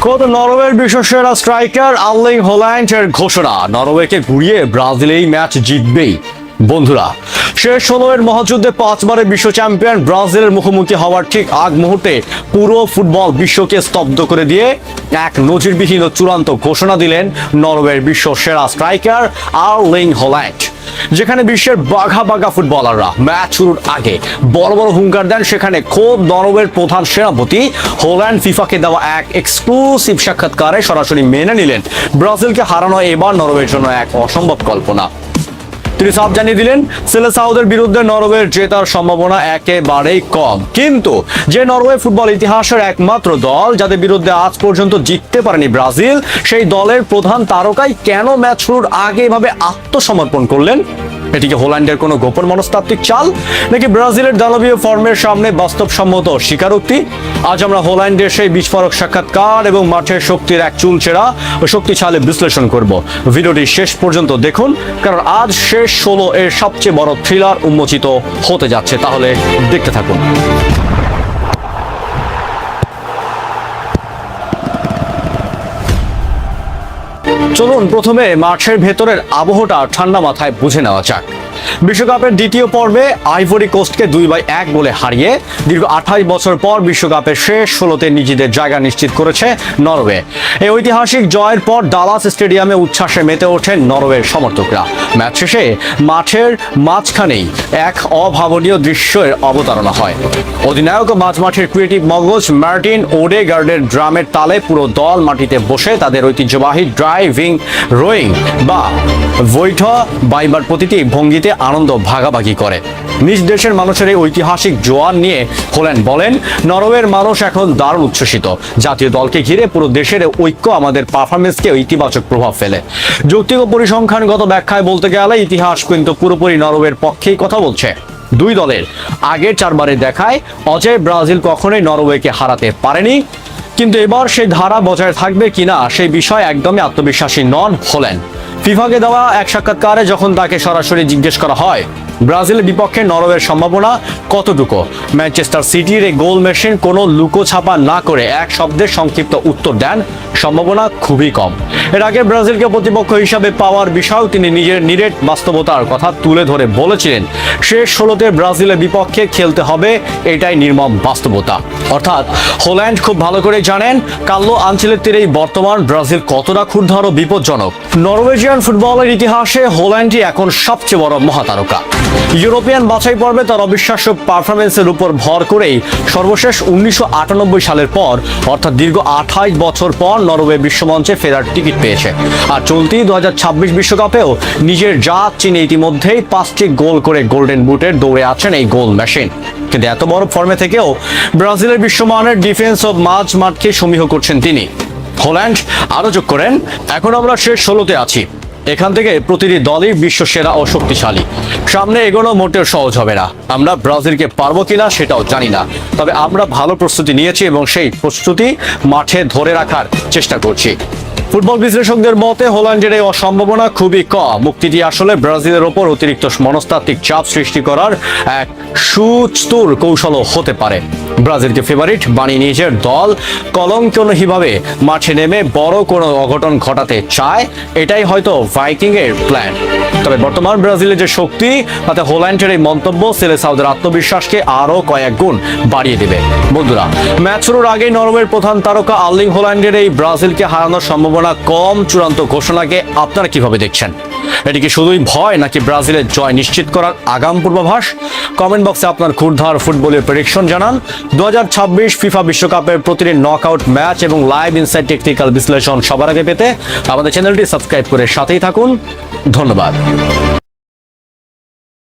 খোদ নরওয়ের বিশ্বসেরা striker Erling হল্যান্ডের ঘোষণা, নরওয়েকে ঘুরিয়ে ব্রাজিল এই ম্যাচ জিতবেই। বন্ধুরা, শেষ 16-এর মহাযুদ্ধে 5বারের বিশ্ব চ্যাম্পিয়ন ব্রাজিলের মুখোমুখি হওয়ার ঠিক আগ মুহূর্তে পুরো ফুটবল বিশ্বকে স্তব্ধ করে দিয়ে এক নজিরবিহীন ও চূড়ান্ত ঘোষণা দিলেন নরওয়ের বিশ্ব সেরা স্ট্রাইকার আর্লিং হল্যান্ড। যেখানে বিশ্বের বাঘা বাঘা ফুটবলাররা ম্যাচ শুরুর আগে বড় বড় হুঙ্কার দেন, সেখানে খোদ নরওয়ের প্রধান সেনাপতি হল্যান্ড ফিফাকে দেওয়া এক এক্সক্লুসিভ সাক্ষাৎকারে সরাসরি মেনে নিলেন ব্রাজিলকে হারানো এবার নরওয়ের জন্য এক অসম্ভব কল্পনা। তিনি সাফ জানিয়ে দিলেন, সেলেসাউদের বিরুদ্ধে নরওয়ের জেতার সম্ভাবনা একেবারেই কম, কিন্তু যে নরওয়ে ফুটবল ইতিহাসের একমাত্র দল যাদের বিরুদ্ধে আজ পর্যন্ত জিততে পারেনি ব্রাজিল, সেই দলের প্রধান তারকাই কেন ম্যাচ শুরুর আগে এভাবে আত্মসমর্পণ করলেন? এটিকে হল্যান্ডের কোনো গোপন মনস্তাত্ত্বিক চাল, নাকি ব্রাজিলের দানবীয় ফর্মের সামনে বাস্তবসম্মত স্বীকারোক্তি? আজ আমরা হল্যান্ডের সেই বিস্ফোরক সাক্ষাৎকার এবং মাঠের শক্তির এক চুলচেরা ও শক্তিশালী বিশ্লেষণ করব। ভিডিওটি শেষ পর্যন্ত দেখুন, কারণ আজ শেষ 16 এর সবচেয়ে বড় থ্রিলার উন্মোচিত হতে যাচ্ছে। তাহলে দেখতে থাকুন। চলুন প্রথমে মাঠের ভেতরের আবহটা ঠান্ডা মাথায় বুঝে নেওয়া যাক। বিশ্বকাপের দ্বিতীয় পর্বে আইভরি কোস্টকে 2-1 গোলে হারিয়ে দীর্ঘ 28 বছর পর বিশ্বকাপের শেষ 16-তে নিজেদের জায়গা নিশ্চিত করেছে নরওয়ে। এই ঐতিহাসিক জয়ের পর ডালাস স্টেডিয়ামে উচ্ছ্বাসে মেতে ওঠেন নরওয়ের সমর্থকরা। ম্যাচ শেষে মাঠের মাঝখানেই এক অভাবনীয় দৃশ্যের অবতারণা হয়। অধিনায়ক ও মাঝমাঠের ক্রিয়েটিভ মগজ মার্টিন ওডেগার্ডের ড্রামের তালে পুরো দল মাটিতে বসে তাদের ঐতিহ্যবাহী ড্রাইভিং রোয়িং বা বৈঠা বাইবার প্রতিটি ভঙ্গিতে আনন্দ ভাগাভাগি করে। নিজ দেশের মানুষের এই ঐতিহাসিক জোয়ার নিয়ে হল্যান্ড বলেন, নরওয়ের মানুষ এখন দারুণ উচ্ছ্বসিত। জাতীয় দলকে ঘিরে পুরো দেশের ঐক্য আমাদের পারফরমেন্সকে ইতিবাচক প্রভাব ফেলে। যৌক্তিক ও পরিসংখ্যানগত ব্যাখ্যায় বলতে গেলে ইতিহাস কিন্তু পুরোপুরি নরওয়ের পক্ষেই কথা বলছে। দুই দলের আগের 4বারের দেখায় অজেয় ব্রাজিল কখনোই নরওয়েকে হারাতে পারেনি, কিন্তু এবার সেই ধারা বজায় থাকবে কিনা সেই বিষয়ে একদমই আত্মবিশ্বাসী নন হল্যান্ড। ফিফাকে দেওয়া এক সাক্ষাৎকারে যখন তাকে সরাসরি জিজ্ঞেস করা হয় ব্রাজিলের বিপক্ষে নরওয়ের সম্ভাবনা কতটুকু, ম্যানচেস্টার সিটির এই গোল মেশিন কোনো লুকোছাপা না করে এক শব্দের সংক্ষিপ্ত উত্তর দেন, সম্ভাবনা খুবই কম। এর আগে ব্রাজিলকে প্রতিপক্ষ হিসাবে পাওয়ার বিষয়েও তিনি নিজের নিরেট বাস্তবতার কথা তুলে ধরে বলেছিলেন, শেষ 16-তে ব্রাজিলের বিপক্ষে খেলতে হবে, এটাই নির্মম বাস্তবতা। অর্থাৎ হল্যান্ড খুব ভালো করে জানেন কার্লো আনচেলত্তির এই বর্তমান ব্রাজিল কতটা ক্ষুরধার ও বিপজ্জনক। নরওয়েজিয়ান ফুটবলের ইতিহাসে হল্যান্ডই এখন সবচেয়ে বড় মহাতারকা। ইউরোপিয়ান বাছাই পর্বে তার অবিশ্বাস্য পারফরমেন্সের উপর ভর করেই সর্বশেষ 1998 সালের পর, অর্থাৎ দীর্ঘ 28 বছর পর নরওয়ে বিশ্বমঞ্চে ফেরার টিকিট পেয়েছে। আর চলতি 2026 বিশ্বকাপেও নিজের জাত চিনে ইতিমধ্যেই 5টি গোল করে গোল্ডেন বুটের দৌড়ে আছেন এই গোল মেশিন। কিন্তু এত বড় ফর্মে থেকেও ব্রাজিলের বিশ্বমানের ডিফেন্স ও মাঝ মাঠকে সমীহ করছেন তিনি। হল্যান্ড আরো যোগ করেন, এখন আমরা শেষ 16-তে আছি, এখান থেকে প্রতিটি দলই বিশ্ব সেরা ও শক্তিশালী। সামনে এগোনো মোটেও সহজ হবে না। আমরা ব্রাজিলকে পারবো কিনা সেটাও জানি না, তবে আমরা ভালো প্রস্তুতি নিয়েছি এবং সেই প্রস্তুতি মাঠে ধরে রাখার চেষ্টা করছি। ফুটবল বিশ্লেষকদের মতে হল্যান্ডের এই অসম্ভাবনা খুবই কম। মুক্তিটি আসলে ব্রাজিলের ওপর অতিরিক্ত মনস্তাত্ত্বিক চাপ সৃষ্টি করার এক সুচতুর কৌশলও হতে পারে। ব্রাজিলকে ফেভারিট বানিয়ে নিজের দল কলঙ্কহীনভাবে মাঠে নেমে বড় কোনো অঘটন ঘটাতে চায়, এটাই হয়তো ভাইকিং এর প্ল্যান। তবে বর্তমান ব্রাজিলের যে শক্তি, তাতে হল্যান্ডের এই মন্তব্য সেলেসাউদের আত্মবিশ্বাসকে আরো কয়েক গুণ বাড়িয়ে দেবে। বন্ধুরা, ম্যাচ শুরুর আগেই নরওয়ের প্রধান তারকা আর্লিং হল্যান্ডের এই ব্রাজিলকে হারানোর সম্ভাবনা কম চূড়ান্ত ঘোষণাকে আপনারা কিভাবে দেখছেন? এটি কি শুধুই ভয়, নাকি ব্রাজিলের জয় নিশ্চিত করার আগাম পূর্বাভাস? কমেন্ট বক্সে আপনার ক্ষুরধার ফুটবলের প্রেডিকশন জানান। 2026 ফিফা বিশ্বকাপের প্রতিটি নকআউট ম্যাচ এবং লাইভ ইনসাইট টেকনিক্যাল বিশ্লেষণ সবার আগে পেতে আমাদের চ্যানেলটি সাবস্ক্রাইব করে সাথেই থাকুন। ধন্যবাদ।